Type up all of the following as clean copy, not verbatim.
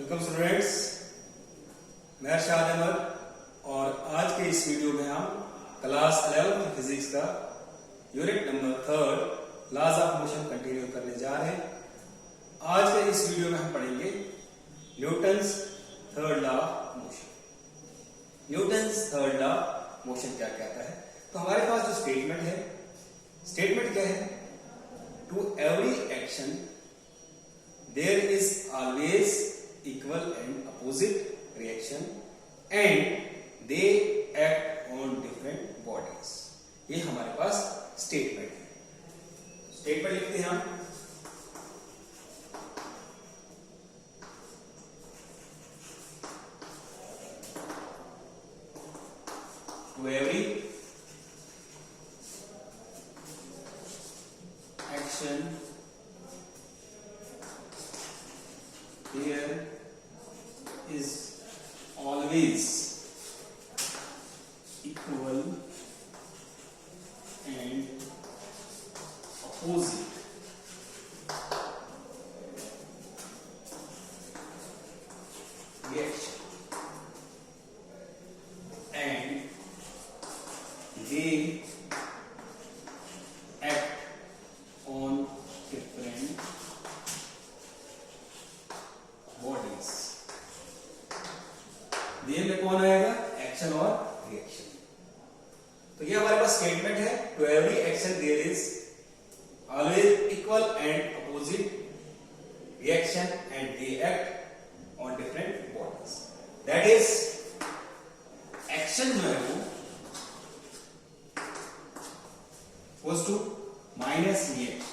Welcome students, मैं अरशाद अहमद और आज के इस वीडियो में हम क्लास 11 फिजिक्स का unit number 3 laws of motion continue करने जा रहे हैं। आज के इस वीडियो में हम पढ़ेंगे Newton's third law of motion. Newton's third law motion क्या कहता है? तो हमारे पास जो स्टेटमेंट है, स्टेटमेंट क्या है? To every action there is always equal and opposite reaction and they act on different bodies। ये हमारे पास स्टेटमेंट है। स्टेटमेंट लिखते हैं हम। To every action there is always equal and opposite reaction and they act on different bodies. दिए में कौन आएगा? एक्शन और रिएक्शन। तो ये हमारे पास स्टेटमेंट है। To every action there is always equal and opposite reaction and they act on different bodies. That is action जो है वो इक्वल्स टू माइनस रिएक्शन।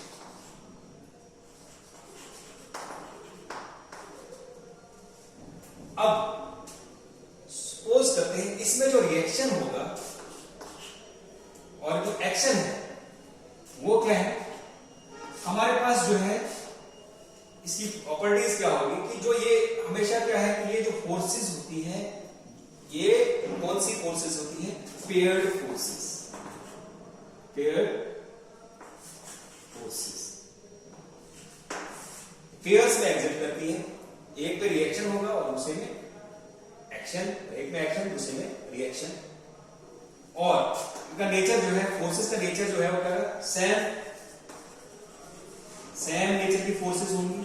अब सपोज करते हैं इसमें जो रिएक्शन होगा और जो एक्शन है वो क्या है? हमारे पास जो है इसकी प्रॉपर्टीज क्या होगी कि जो ये हमेशा क्या है कि ये जो फोर्सेस होती है, ये कौन सी फोर्सेस होती है? Paired forces. Paired forces pairs में एग्जिस्ट करती है। एक पे रिएक्शन होगा और दूसरे में एक्शन, एक में एक्शन दूसरे में रिएक्शन। और इनका नेचर जो है, फोर्सेस का नेचर जो है वो क्या? सेम नेचर की फोर्सेस होंगी।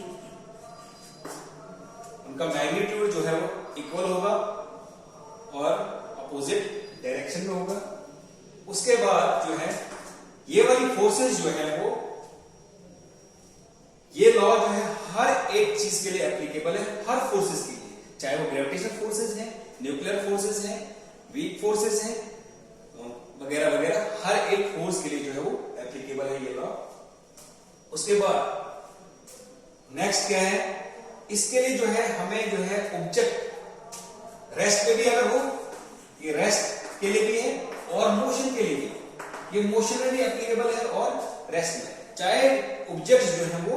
उनका मैग्नीट्यूड जो है वो इक्वल होगा और अपोजिट डायरेक्शन में होगा। उसके बाद जो है ये वाली फोर्सेस जो है वो, ये लॉ जो है हर एक चीज के लिए एप्लीकेबल है, हर फोर्सेस के लिए, चाहे वो ग्रेविटेशनल फोर्सेस है, न्यूक्लियर फोर्सेस है, वीक फोर्सेस है वगैरह वगैरह, हर एक फोर्स के लिए जो है वो एप्लीकेबल है ये लॉ। उसके बाद नेक्स्ट क्या है? इसके लिए जो है हमें जो है ऑब्जेक्ट रेस्ट पे भी अगर हो, ये रेस्ट के लिए भी है और मोशन के लिए भी, ये मोशन में भी एप्लीकेबल है और रेस्ट में, चाहे ऑब्जेक्ट जो है वो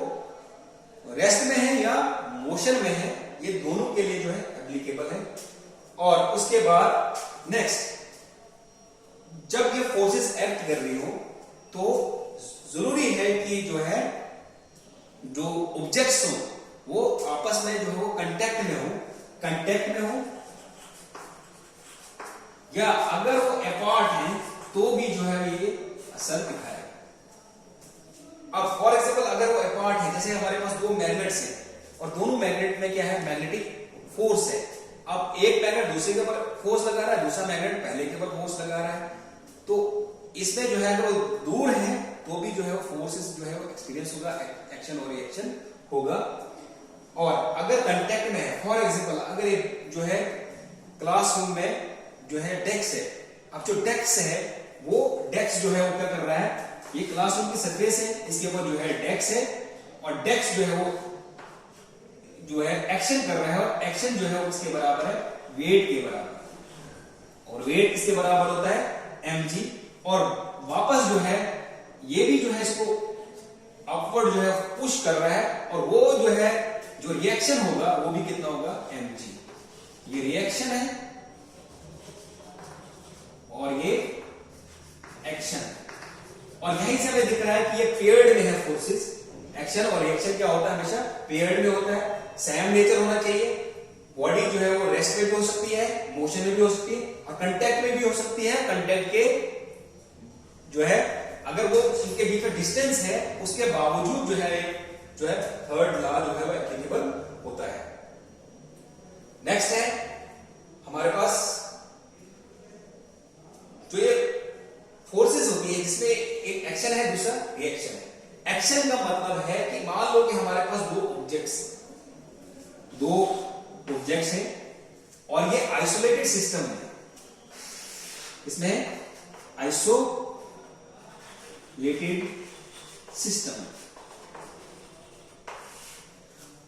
रेस्ट में है या मोशन में है, ये दोनों के लिए जो है एप्लीकेबल है। और उसके बाद नेक्स्ट, जब ये फोर्सेस एक्ट कर रही हो तो जरूरी है कि जो है जो ऑब्जेक्ट्स हो वो आपस में जो है वो कांटेक्ट में हो, या अगर वो अपार्ट है तो भी जो है ये असर दिखाएगा। अब फॉर एग्जाम्पल अगर वो अपार्ट है, जैसे हमारे पास दो मैग्नेट्स हैं और दोनों मैग्नेट में क्या है? मैग्नेटिक फोर्स है। अब एक मैग्नेट दूसरे के ऊपर फोर्स लगा रहा है, दूसरा मैग्नेट पहले के ऊपर फोर्स लगा रहा है, तो इसमें जो है अगर वो दूर है तो भी जो है वो फोर्सेस जो है वो एक्सपीरियंस होगा, एक्शन और रिएक्शन होगा। और अगर कांटेक्ट में है, फॉर एग्जाम्पल अगर ये जो है क्लासरूम में जो है डेस्क है, अब जो डेस्क है वो डेस्क जो है वो क्या कर रहा है? ये क्लासरूम की सरफेस है, इसके ऊपर जो है डेस्क है और डेस्क जो है वो जो है एक्शन कर रहा है और एक्शन जो है उसके बराबर है वेट के बराबर, और वेट किसके बराबर होता है? mg। और वापस जो है ये भी जो है इसको अपवर्ड जो है पुश कर रहा है और वो जो है जो रिएक्शन होगा वो भी कितना होगा? mg। ये रिएक्शन है और ये एक्शन है, और यहीं से हमें दिख रहा है कि ये पेयर्ड में है फोर्सेस। एक्शन और रिएक्शन क्या होता है? हमेशा पेयर्ड में होता है, सेम नेचर होना चाहिए, बॉडी जो है वो रेस्ट में भी हो सकती है, मोशन में भी हो सकती है और कंटेक्ट में भी हो सकती है। कंटेक्ट के जो है अगर वो इनके बीच में डिस्टेंस है उसके बावजूद जो है थर्ड लॉ जो है वो एप्लीकेबल होता है। नेक्स्ट है हमारे पास जो ये फोर्सेस होती है जिसमें एक एक्शन है दूसरा रिएक्शन है। एक्शन का मतलब है कि मान लो कि हमारे पास दो ऑब्जेक्ट्स हैं और ये आइसोलेटेड सिस्टम है, इसमें आइसोलेटेड सिस्टम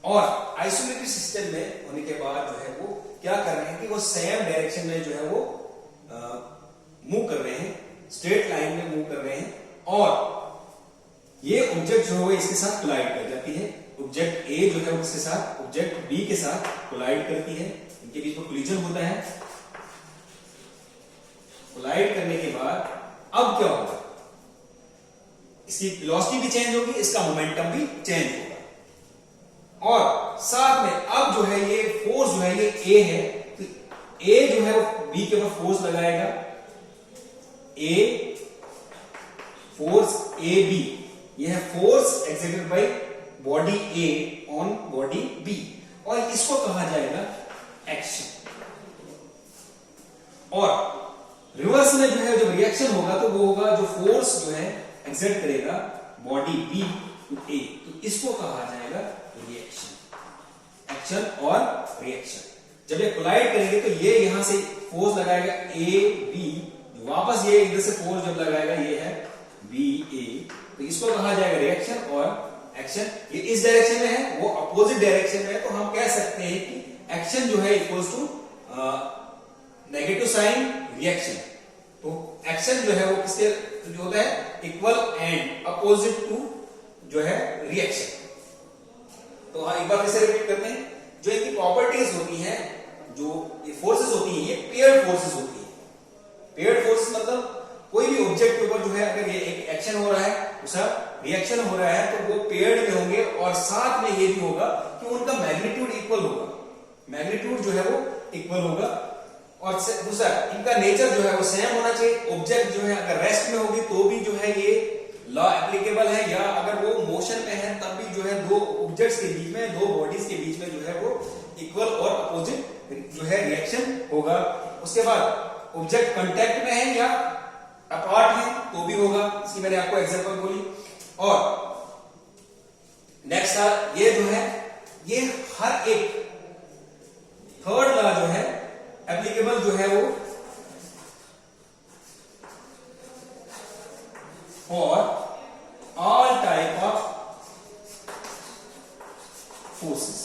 और आइसोलेटेड सिस्टम में होने के बाद जो है वो क्या कर रहे हैं कि वो सेम डायरेक्शन में जो है वो मूव कर रहे हैं, स्ट्रेट लाइन में मूव कर रहे हैं और ये ऑब्जेक्ट जो है वो इसके साथ कोलाइड कर जाती है। ऑब्जेक्ट ए जो है उसके साथ ऑब्जेक्ट बी के साथ कोलाइड करती है, इनके बीच में कोलिजन होता है। कोलाइड करने के बाद अब क्या होगा, इसकी वेलोसिटी भी चेंज होगी, इसका मोमेंटम भी चेंज होगा और साथ में अब जो है ये फोर्स जो है ये ए है, तो ए जो है वो बी के ऊपर फोर्स लगाएगा, ए फोर्स ए बी, यह है force exerted by body A on body B और इसको कहा जाएगा एक्शन। और रिवर्स में जो है जब रिएक्शन होगा तो वो होगा जो फोर्स जो है एक्सर्ट करेगा बॉडी बी टू ए, तो इसको कहा जाएगा रिएक्शन। एक्शन और रिएक्शन जब ये कोलाइड करेंगे तो ये यहां से फोर्स लगाएगा ए बी, वापस ये इधर से फोर्स जब लगाएगा ये है बी ए, तो इसको कहा जाएगा रिएक्शन और एक्शन। ये इस डायरेक्शन में है, वो अपोजिट डायरेक्शन में है, तो हम कह सकते हैं कि एक्शन जो है equals to negative sign reaction. तो एक्शन जो है वो किसके जो होता है इक्वल एंड अपोजिट टू जो है रिएक्शन। तो हाँ एक बार फिर से रिपीट करते हैं, जो इनकी प्रॉपर्टीज होती हैं, जो ये फोर्सेस होती हैं, ये पेयर्ड फोर्सेस होती है। पेयर्ड फोर्सेस मतलब कोई भी ऑब्जेक्ट के ऊपर जो है अगर ये एक एक्शन हो रहा है दूसरा रिएक्शन हो रहा है तो वो पेयर्ड में होंगे और साथ में ये भी होगा कि उनका मैग्नीट्यूड इक्वल होगा, मैग्नीट्यूड जो है वो इक्वल होगा और दूसरा इनका नेचर जो है वो सेम होना चाहिए। ऑब्जेक्ट जो है अगर रेस्ट में होगी तो भी जो है ये लॉ एप्लीकेबल है, या अगर वो मोशन में है तब भी जो है दो ऑब्जेक्ट्स के बीच में, दो बॉडीज के बीच में जो है वो इक्वल और अपोजिट जो है रिएक्शन होगा। उसके बाद ऑब्जेक्ट कांटेक्ट में है या अपार्ट है तो भी होगा, इसकी मैंने आपको एग्जांपल बोली। और नेक्स्ट ये जो है ये हर एक थर्ड लॉ जो है एप्लीकेबल जो है वो for all type of forces.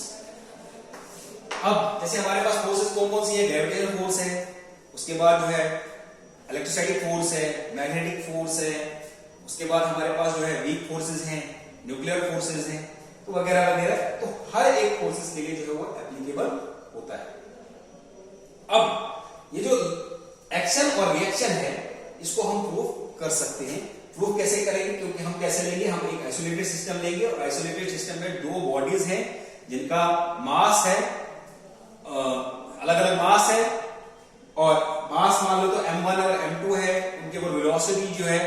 अब जैसे हमारे पास फोर्सेस कौन कौन सी है, ग्रेविटेशनल फोर्स है, उसके बाद जो है इलेक्ट्रोस्टैटिक फोर्स है, मैग्नेटिक फोर्स है, उसके बाद हमारे पास जो है वीक फोर्सेस हैं, न्यूक्लियर फोर्सेस हैं, तो वगैरह वगैरह। तो हर एक फोर्सेस के लिए जो है वो एप्लीकेबल होता है। अब ये जो एक्शन और रिएक्शन है इसको हम प्रूफ कर सकते हैं। प्रूफ कैसे करेंगे, क्योंकि हम कैसे लेंगे, हम एक आइसोलेटेड सिस्टम लेंगे और आइसोलेटेड सिस्टम में दो बॉडीज हैं जिनका मास है, अलग अलग मास है और मास मान लो तो m1 और m2 है, उनके ऊपर वेलोसिटी जो है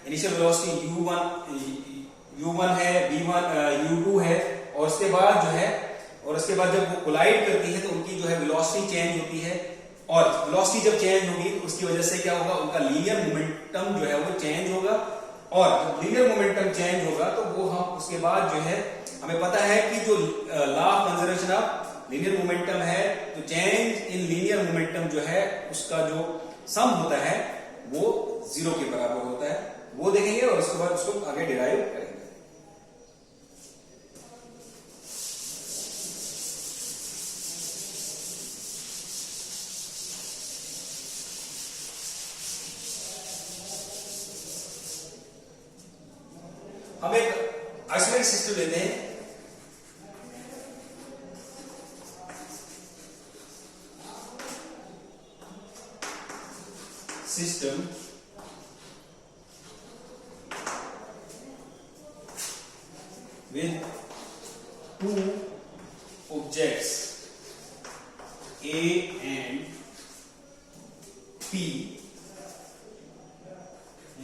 इनिशियल वेलोसिटी u1 है, v1 u2 है और उसके बाद जो है जब वो कोलाइड करती है तो उनकी जो है वेलोसिटी चेंज होती है और वेलोसिटी जब चेंज होगी तो उसकी वजह से क्या होगा, उनका लीनियर मोमेंटम जो है वो चेंज होगा और जब लीनियर मोमेंटम चेंज होगा तो वो हम उसके बाद जो है हमें पता है कि जो law of conservation of linear momentum है, तो चेंज इन लीनियर मोमेंटम जो है उसका जो सम होता है वो 0 के बराबर होता है, वो देखेंगे और उसके बाद उसको आगे डिराइव करेंगे। हम एक आइसोलेटेड सिस्टम लेते हैं, system with two objects A and P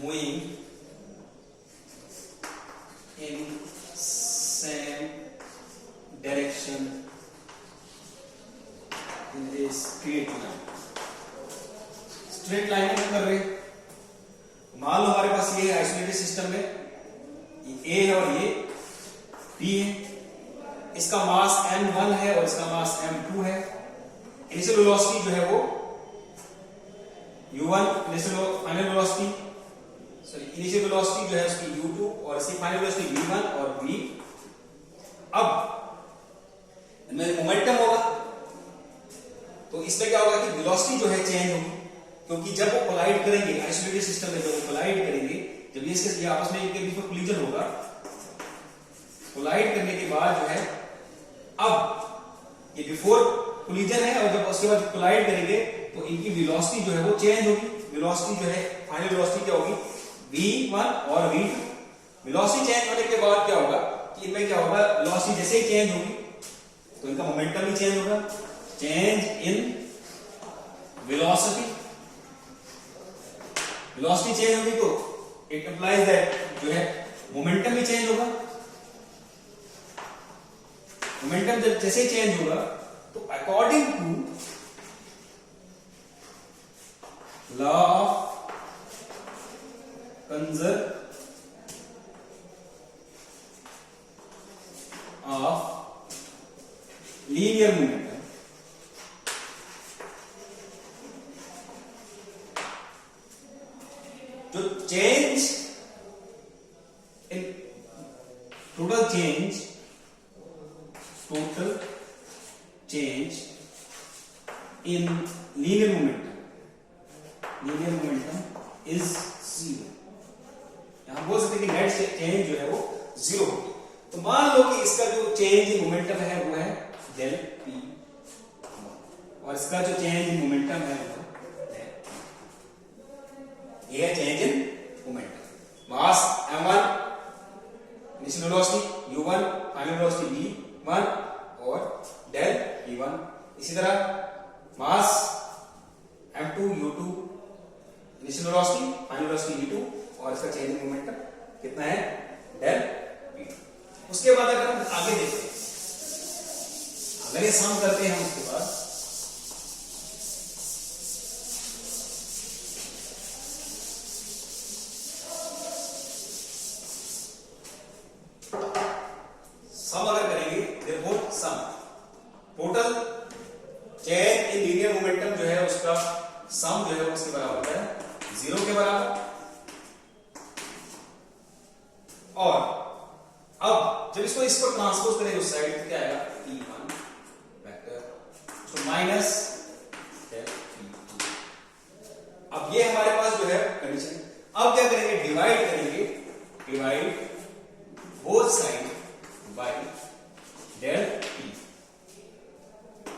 moving in same direction in a straight line. Straight line में कर रहे हैं। मान लो हमारे पास ये आइसोलेटेड सिस्टम में ये A है और ये P है, इसका मास m1 है और इसका मास m2 है। इनिशियल वेलोसिटी जो है वो u1 initial final velocity initial velocity जो है उसकी u2 और इसकी फाइनल वेलोसिटी v1 और v। अब इनमें मोमेंटम होगा तो इसमें क्या होगा कि वेलोसिटी जो है चेंज होगी, क्योंकि जब वो कोलाइड करेंगे आइसोलेटेड सिस्टम में, जब वो कोलाइड करेंगे, जब ये इसके आपस में इनके बीच में कोलिजन होगा, कोलाइड करने के बाद जो है अब ये बिफोर कोलिजन है और जब उसके बाद कोलाइड करेंगे तो इनकी वेलोसिटी जो है वो चेंज होगी। वेलोसिटी जो है फाइनल वेलोसिटी क्या होगी v1 और v2। वेलोसिटी चेंज होने के बाद क्या होगा कि इनमें क्या होगा, वेलोसिटी जैसे ही चेंज होगी तो इनका मोमेंटम भी चेंज होगा। Change in velocity, velocity change होगी तो इट इंप्लाइज दैट जो है मोमेंटम भी चेंज होगा। मोमेंटम जब जैसे ही चेंज होगा तो according to law of conserve of linear momentum, जो change in total change in linear momentum is zero। यहां बोल सकते हैं कि नेट चेंज जो है वो जीरो होगी। तो मान लो कि इसका जो चेंज इन मोमेंटम है वो है डेल पी और इसका जो चेंज इन मोमेंटम है वो ये है change in momentum. Mass m1 initial velocity u1 final velocity v1 और डेल v1। इसी तरह मास m2 u2 initial velocity final velocity v2 और इसका चेंज इन मोमेंटम कितना है डेल v2। उसके बाद अगर हम आगे देखते हैं, अगर ये सम करते हैं उसके बाद सम अगर करेंगे therefore sum total change in linear momentum जो है उसका सम जो है उसके बराबर होता है जीरो के बराबर। और अब जब इसको ट्रांसपोज करेंगे उस साइड तो क्या आएगा P1 वेक्टर तो माइनस P2। अब ये हमारे पास जो है कंडीशन। अब क्या करेंगे, डिवाइड करेंगे, divide both side by del T.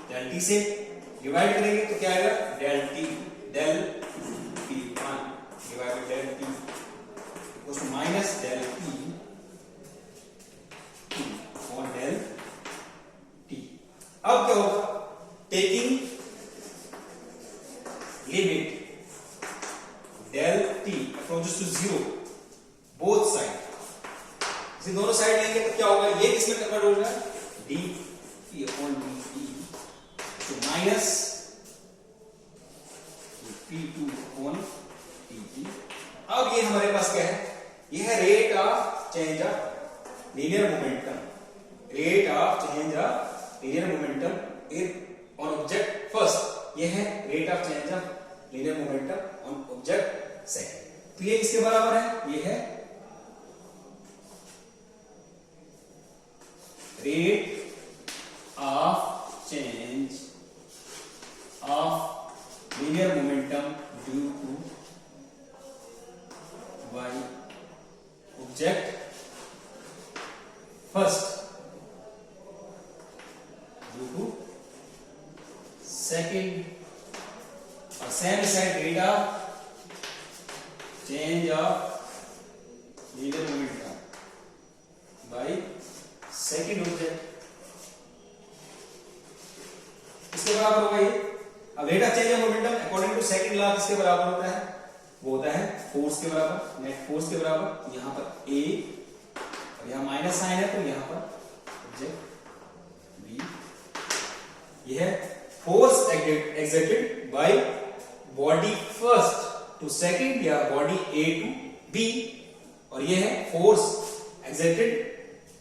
Del T से डिवाइड करेंगे तो क्या आएगा del T, del P1 divide del T equals to minus del P और डेल टी। अब क्या होगा, taking limit del T approaches to zero both side, इसे दोनों साइड लेंगे तो क्या होगा, ये किसमें कन्वर्ट होगा D P upon D T तो माइनस P2 अपॉन dt। अब ये हमारे पास क्या है, ये है rate of change of linear momentum, rate of change of linear momentum on object first, ये है rate of change of linear momentum on object second. तो ये इसके बराबर है, ये है rate of change of linear momentum due to by object first due to second और same side rate of change of linear momentum by second object. इसके बराबर बराबर होगा ये। अब rate of change of momentum according to second law किसके बराबर होता है? वो होता है फोर्स के बराबर, नेट फोर्स के बराबर। यहाँ पर ए और यहाँ माइनस साइन है तो यहाँ पर बी। ये है force exerted by body first to second या बॉडी ए टू बी, और ये है force exerted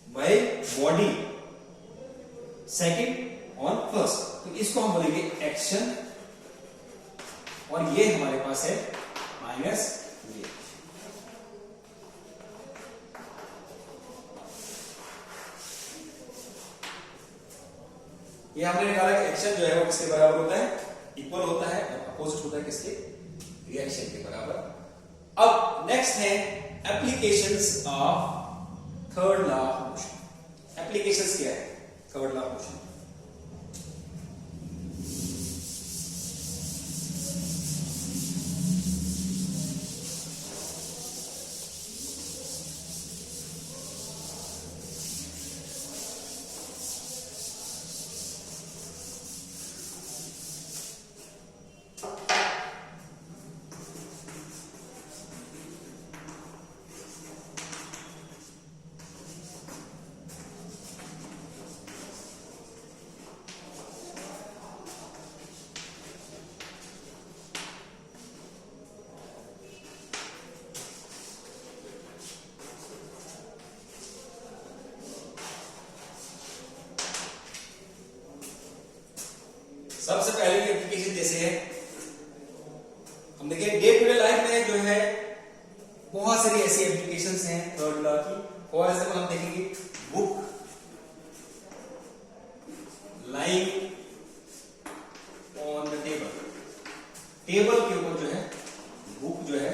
by body second on first. तो इसको हम बोलेंगे एक्शन, और ये हमारे पास है माइनस ये हमने निकाला कि एक्शन जो है वो किसके बराबर होता है? इक्वल होता है, और अपोजिट होता है किसके? रिएक्शन के बराबर। अब नेक्स्ट है applications of third law of motion. Applications क्या है थर्ड लॉ ऑफ मोशन? सबसे पहले की एप्लीकेशन जैसे है, हम देखें डे टू डे लाइफ में जो है बहुत सारी ऐसी एप्लीकेशंस हैं थर्ड लॉ की। फॉर एग्जाम्पल हम देखेंगे book lying on the table, table के ऊपर जो है बुक जो है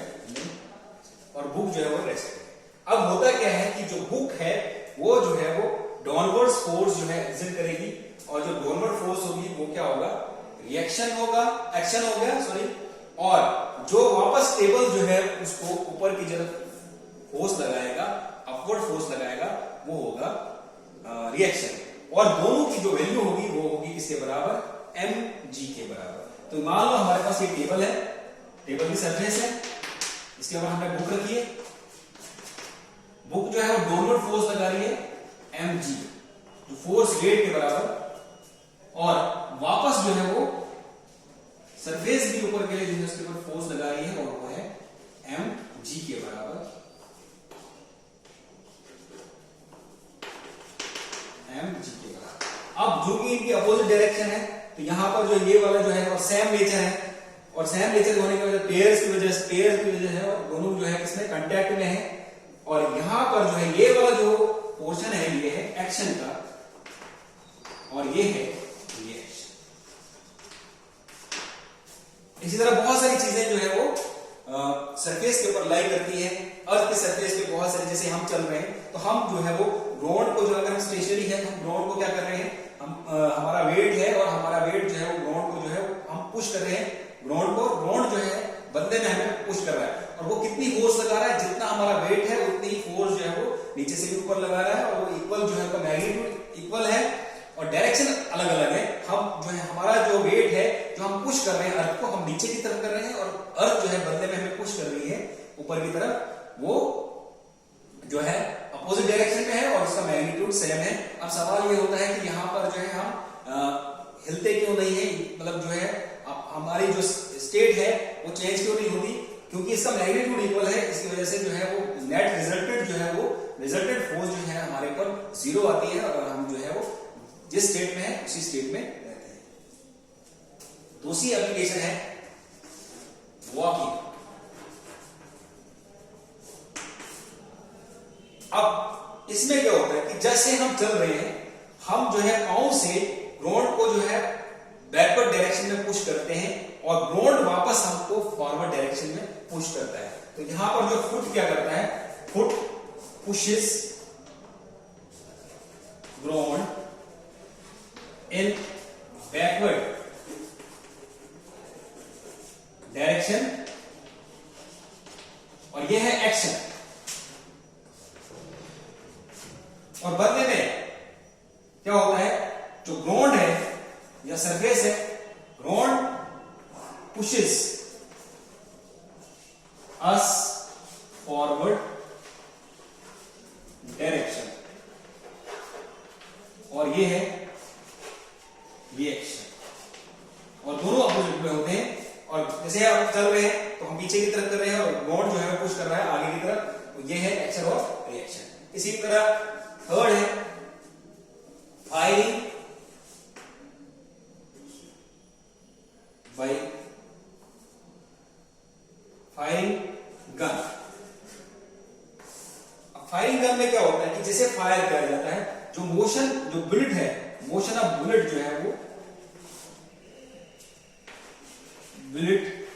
और बुक जो है वो रेस्ट है। अब होता क्या है कि जो बुक है वो जो है वो डाउनवर्ड फोर्स जो है एक्सर्ट करेगी, और जो डाउनवर्ड फोर्स होगी वो क्या होगा? रिएक्शन होगा, एक्शन हो गया सॉरी, और जो वापस टेबल जो है उसको ऊपर की तरफ फोर्स लगाएगा, अपवर्ड फोर्स लगाएगा, वो होगा रिएक्शन। और दोनों की जो वैल्यू होगी वो होगी किसके बराबर? mg के बराबर। तो मान लो हमारे पास ये टेबल है, टेबल की सरफेस है, इसके ऊपर हमने बुक रखी है, बुक जो है वो डाउनवर्ड फोर्स लगा रही है mg, जो फोर्स वेट के बराबर, और वापस जो है वो सरफेस के ऊपर के लिए जो है उसके ऊपर फोर्स लगा रही है, और वो है mg के बराबर, mg के बराबर। अब जो कि इनकी अपोजिट डायरेक्शन है, तो यहां पर जो ये वाला जो है वो सेम नेचर है, और सेम नेचर होने की वजह पेयर्स की वजह है, और दोनों जो है किसमें कांटेक्ट में है, और यहां पर जो है ये वाला जो पोर्शन है ये है एक्शन का, और ये है रिएक्शन। इसी तरह बहुत सारी चीजें जो है वो सरफेस के ऊपर लाई करती है। अर्थ के सरफेस पे बहुत सारे, जैसे हम चल रहे हैं तो हम जो है वो ग्राउंड को, जो अगर हम स्टेशनरी है तो हम ग्राउंड को क्या कर रहे हैं, हम हमारा वेट है और हमारा वेट जो है वो ग्राउंड को जो है हम पुश कर रहे हैं ग्राउंड को, ग्राउंड जो है बंदे में हमें पुश कर रहा है, और वो कितनी फोर्स लगा रहा है, जितना हमारा वेट है उतनी ही फोर्स जो है वो नीचे से भी ऊपर लगा रहा है, और वो इक्वल जो है उसका मैग्नीट्यूड इक्वल है, और डायरेक्शन अलग अलग है। हम जो है हमारा जो वेट है जो हम पुश कर रहे हैं अर्थ को, हम नीचे की तरफ कर रहे हैं, और अर्थ जो है बदले में हमें पुश कर रही है ऊपर की तरफ, वो जो है अपोजिट डायरेक्शन में है और उसका मैग्नीट्यूड सेम है। अब सवाल ये होता है कि यहाँ पर जो है हम हिलते क्यों नहीं है, मतलब जो है हमारी जो स्टेट है वो चेंज क्यों नहीं होती? क्योंकि इसका मैग्नीट्यूड इक्वल है, इसकी वजह से जो है वो नेट रिजल्टेड जो है वो रिजल्टेड फोर्स जो है हमारे पर 0 आती है, और हम जो है वो जिस स्टेट में है उसी स्टेट में रहते हैं। दूसरी एप्लीकेशन है वॉकिंग। अब इसमें क्या होता है कि जैसे हम चल रहे हैं, हम जो है पांव से ग्राउंड को जो है बैकवर्ड डायरेक्शन में पुश करते हैं, और ग्राउंड वापस हमको फॉरवर्ड डायरेक्शन में पुश करता है। तो यहां पर जो फुट क्या करता है, foot pushes ground in backward direction, और यह है एक्शन। और बदले में क्या होता है, जो ग्राउंड है या सरफेस है pushes us forward डायरेक्शन, और ये है रिएक्शन, और दोनों अपोजिट में होते हैं। और जैसे आप चल रहे हैं तो हम पीछे की तरफ कर रहे हैं और बॉन्ड जो है पुश कर रहा है आगे की तरफ, तो ये है एक्शन और रिएक्शन। इसी तरह थर्ड है firing by firing gun. Firing gun में क्या होता है कि जैसे फायर किया जाता है, जो मोशन, जो बुलेट है, मोशन ऑफ बुलेट जो है वो बुलेट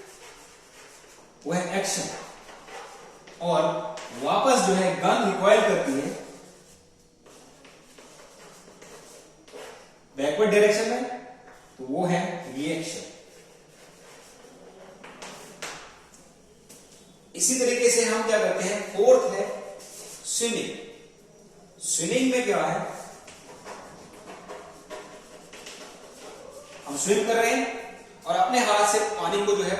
वो है एक्शन, और वापस जो है गन रिकॉइल करती है बैकवर्ड डायरेक्शन में, तो वो है रिएक्शन। इसी तरीके से हम क्या करते हैं, फोर्थ है स्विमिंग। स्विमिंग में क्या है, हम स्विम कर रहे हैं और अपने हाथ से पानी को जो है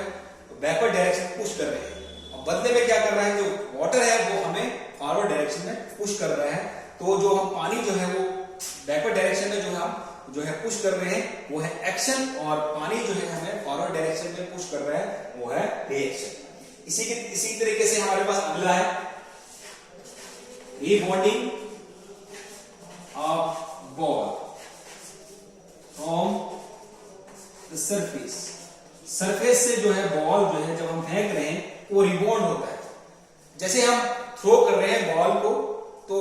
बैकवर्ड डायरेक्शन में पुश कर रहे हैं, और बदले में क्या कर रहा है, जो वाटर है वो हमें फॉरवर्ड डायरेक्शन में पुश कर रहा है। तो जो हम पानी जो है वो बैकवर्ड डायरेक्शन में जो हम जो है पुश कर रहे हैं वो है एक्शन, और पानी जो है हमें फॉरवर्ड डायरेक्शन में पुश कर रहा है वो है रिएक्शन। इसी तरीके से हमारे पास अगला है rebonding of ball from the surface. Surface से जो है बॉल जो है जब हम फेंक रहे हैं वो रिबॉन्ड होता है। जैसे हम थ्रो कर रहे हैं बॉल को तो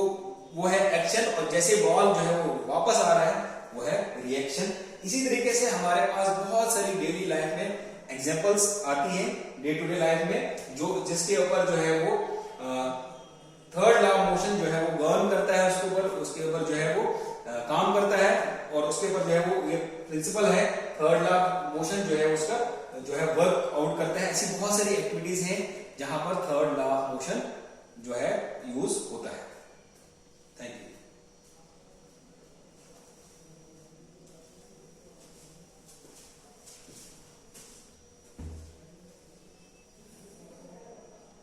वो है एक्शन, और जैसे बॉल जो है वो वापस आ रहा है वो है रिएक्शन। इसी तरीके से हमारे पास बहुत सारी डेली लाइफ में एग्जांपल्स आती हैं, डे टू डे लाइफ में, जो जिसके ऊपर जो है वो थर्ड लॉ ऑफ मोशन जो है वो गवर्न करता है, उसके ऊपर जो है वो काम करता है, और उसके ऊपर जो है वो ये प्रिंसिपल है थर्ड लॉ ऑफ मोशन जो है उसका जो है वर्क आउट करता है। ऐसी बहुत सारी एक्टिविटीज हैं जहां पर थर्ड लॉ ऑफ मोशन जो है यूज होता है।